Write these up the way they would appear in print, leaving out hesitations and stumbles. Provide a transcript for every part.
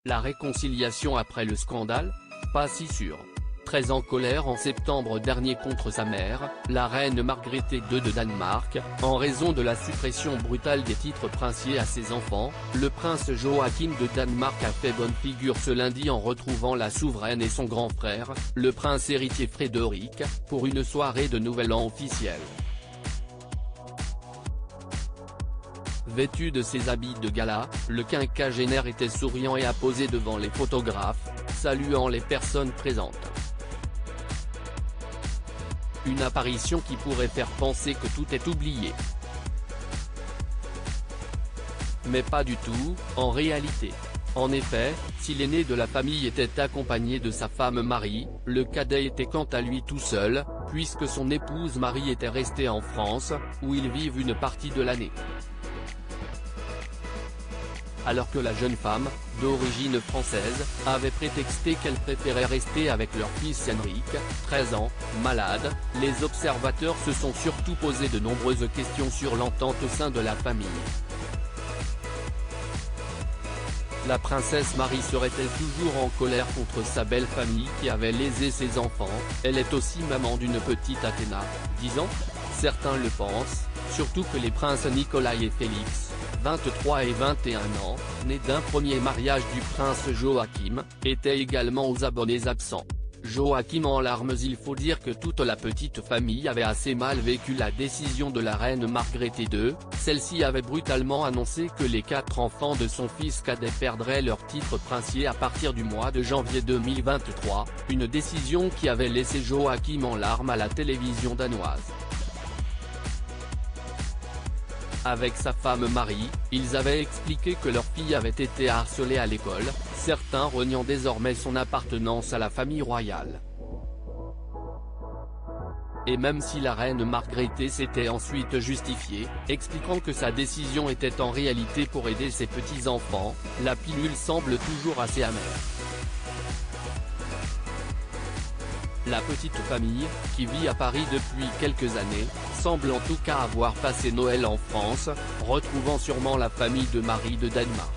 La réconciliation après le scandale? Pas si sûr. Très en colère en septembre dernier contre sa mère, la reine Margrethe II de Danemark, en raison de la suppression brutale des titres princiers à ses enfants, le prince Joachim de Danemark a fait bonne figure ce lundi en retrouvant la souveraine et son grand frère, le prince héritier Frédéric, pour une soirée de Nouvel An officielle. Vêtu de ses habits de gala, le quinquagénaire était souriant et a posé devant les photographes, saluant les personnes présentes. Une apparition qui pourrait faire penser que tout est oublié. Mais pas du tout, en réalité. En effet, si l'aîné de la famille était accompagné de sa femme Marie, le cadet était quant à lui tout seul, puisque son épouse Marie était restée en France, où ils vivent une partie de l'année. Alors que la jeune femme, d'origine française, avait prétexté qu'elle préférait rester avec leur fils Henrik, 13 ans, malade, les observateurs se sont surtout posé de nombreuses questions sur l'entente au sein de la famille. La princesse Marie serait-elle toujours en colère contre sa belle famille qui avait lésé ses enfants? Elle est aussi maman d'une petite Athéna, 10 ans? Certains le pensent, surtout que les princes Nicolas et Félix, 23 et 21 ans, nés d'un premier mariage du prince Joachim, étaient également aux abonnés absents. Joachim en larmes. Il faut dire que toute la petite famille avait assez mal vécu la décision de la reine Margrethe II, celle-ci avait brutalement annoncé que les 4 enfants de son fils cadet perdraient leur titre princier à partir du mois de janvier 2023, une décision qui avait laissé Joachim en larmes à la télévision danoise. Avec sa femme Marie, ils avaient expliqué que leur fille avait été harcelée à l'école, certains reniant désormais son appartenance à la famille royale. Et même si la reine Margrethe s'était ensuite justifiée, expliquant que sa décision était en réalité pour aider ses petits-enfants, la pilule semble toujours assez amère. La petite famille, qui vit à Paris depuis quelques années, semble en tout cas avoir passé Noël en France, retrouvant sûrement la famille de Marie de Danemark.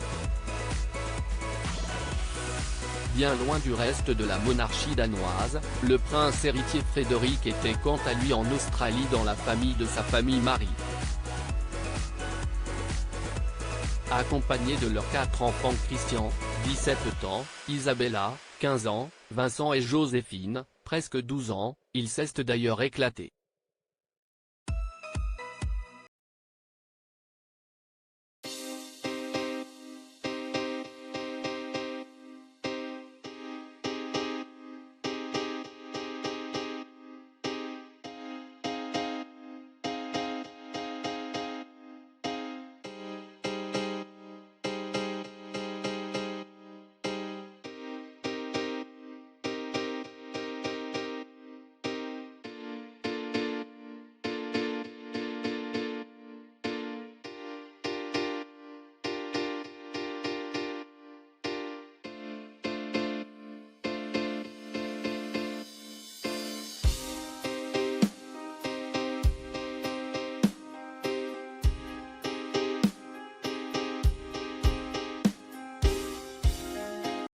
Bien loin du reste de la monarchie danoise, le prince héritier Frédéric était quant à lui en Australie dans la famille de sa famille Marie. Accompagné de leurs 4 enfants Christian, 17 ans, Isabella, 15 ans, Vincent et Joséphine, presque 12 ans, ils s'est d'ailleurs éclaté.